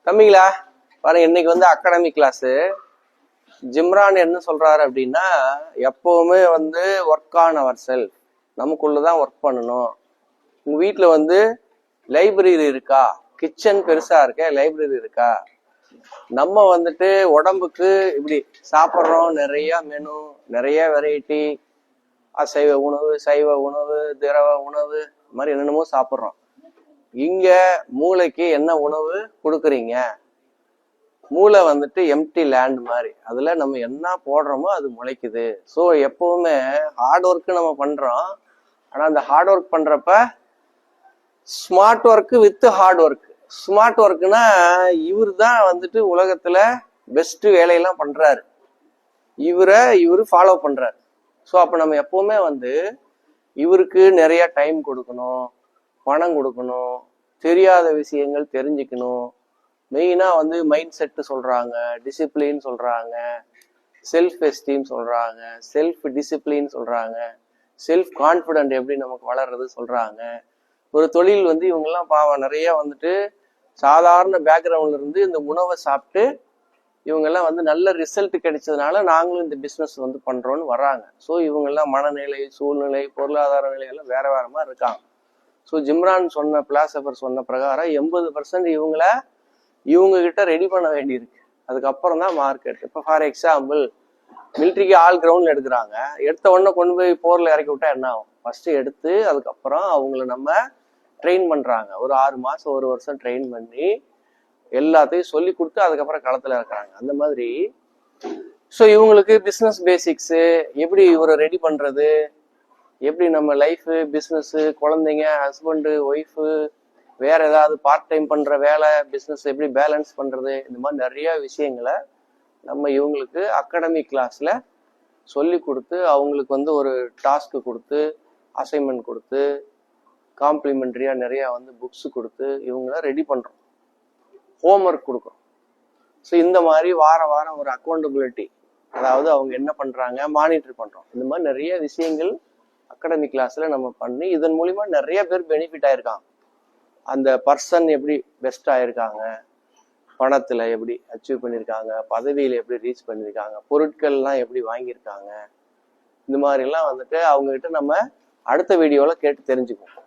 தம்பிங்களா பாருங்க, இன்னைக்கு வந்து அகாடமிக் கிளாஸ். ஜிம்ரான் என்ன சொல்றாரு அப்படின்னா, எப்பவுமே வந்து ஒர்க் ஆன் அவர் செல்ஃப், நமக்குள்ளதான் ஒர்க் பண்ணணும். உங்க வீட்டுல வந்து லைப்ரரி இருக்கா? கிச்சன் பெருசா இருக்க, லைப்ரரி இருக்கா? நம்ம வந்துட்டு உடம்புக்கு இப்படி சாப்பிட்றோம், நிறைய மெனு, நிறைய வெரைட்டி, அசைவ உணவு, சைவ உணவு, திரவ உணவு, இந்த மாதிரி என்னென்னமோ சாப்பிட்றோம். இங்க மூளைக்கு என்ன உணவு கொடுக்குறீங்க? மூளை வந்துட்டு எம்டி லேண்ட் மாதிரி, அதுல நம்ம என்ன போடுறோமோ அது முளைக்குது. ஸோ எப்பவுமே ஹார்ட் ஒர்க் நம்ம பண்றோம், ஆனா அந்த ஹார்ட் ஒர்க் பண்றப்ப smart work with hard work. Smart ஒர்க்னா இவர் தான் வந்துட்டு உலகத்துல பெஸ்ட் வேலையெல்லாம் பண்றாரு, இவரு ஃபாலோ பண்றாரு. ஸோ அப்ப நம்ம எப்பவுமே வந்து இவருக்கு நிறைய டைம் கொடுக்கணும், பணம் கொடுக்கணும், தெரியாத விஷயங்கள் தெரிஞ்சுக்கணும். மெயினா வந்து மைண்ட் செட் சொல்றாங்க, டிசிப்ளின் சொல்றாங்க, செல்ஃப் எஸ்டீம் சொல்றாங்க, செல்ஃப் டிசிப்ளின் சொல்றாங்க, செல்ஃப் கான்பிடன்ட் எப்படி நமக்கு வளர்றது சொல்றாங்க. ஒரு தொழில் வந்து இவங்கெல்லாம் பாவம் நிறைய வந்துட்டு சாதாரண பேக்ரவுண்ட்ல இருந்து இந்த உணவை சாப்பிட்டு இவங்கெல்லாம் வந்து நல்ல ரிசல்ட் கிடைச்சதுனால நாங்களும் இந்த பிஸ்னஸ் வந்து பண்றோம்னு வர்றாங்க. ஸோ இவங்கெல்லாம் மனநிலை, சூழ்நிலை, பொருளாதார நிலையெல்லாம் வேற வேற மாதிரி இருக்காங்க. ஸோ ஜிம்ரான் சொன்ன, பிலாசபர் சொன்ன பிரகாரம் 80% இவங்க கிட்ட ரெடி பண்ண வேண்டியிருக்கு. அதுக்கப்புறம் தான் மார்க்கெட். இப்போ ஃபார் எக்ஸாம்பிள் மிலிட்ரிக்கு ஆல் கிரவுண்ட்ல எடுக்கிறாங்க, எடுத்த உடனே கொண்டு போய் போர்ல இறக்கி விட்டா என்ன ஆகும்? ஃபர்ஸ்ட் எடுத்து அதுக்கப்புறம் அவங்கள நம்ம ட்ரெயின் பண்றாங்க. ஒரு 6 மாசம் 1 வருஷம் ட்ரெயின் பண்ணி எல்லாத்தையும் சொல்லி கொடுத்து அதுக்கப்புறம் களத்துல இருக்கிறாங்க. அந்த மாதிரி ஸோ இவங்களுக்கு பிஸ்னஸ் பேசிக்ஸு எப்படி இவரை ரெடி பண்றது, எப்படி நம்ம லைஃப், பிஸ்னஸ், குழந்தைங்க, ஹஸ்பண்டு, ஒய்ஃபு, வேற ஏதாவது பார்ட் டைம் பண்ற வேலை, பிஸ்னஸ் எப்படி பேலன்ஸ் பண்றது, இந்த மாதிரி நிறைய விஷயங்களை நம்ம இவங்களுக்கு அகாடமிக் கிளாஸ்ல சொல்லி கொடுத்து அவங்களுக்கு வந்து ஒரு டாஸ்க் கொடுத்து, அசைன்மெண்ட் கொடுத்து, காம்ப்ளிமெண்ட்ரியா நிறைய வந்து புக்ஸ் கொடுத்து இவங்கள ரெடி பண்றோம், ஹோம்ஒர்க் கொடுக்குறோம். ஸோ இந்த மாதிரி வார வாரம் ஒரு அக்கௌண்டபிலிட்டி, அதாவது அவங்க என்ன பண்றாங்க மானிட்டர் பண்றோம். இந்த மாதிரி நிறைய விஷயங்கள் அகாடமிக் கிளாஸ்ல நம்ம பண்ணி இதன் மூலியமா நிறைய பேர் பெனிஃபிட் ஆயிருக்காங்க. அந்த பர்சன் எப்படி பெஸ்ட் ஆயிருக்காங்க, பணத்துல எப்படி அச்சீவ் பண்ணியிருக்காங்க, பதவியில எப்படி ரீச் பண்ணியிருக்காங்க, பொருட்கள்லாம் எப்படி வாங்கியிருக்காங்க, இந்த மாதிரி எல்லாம் வந்துட்டு அவங்க கிட்ட நம்ம அடுத்த வீடியோல கேட்டு தெரிஞ்சுக்குவோம்.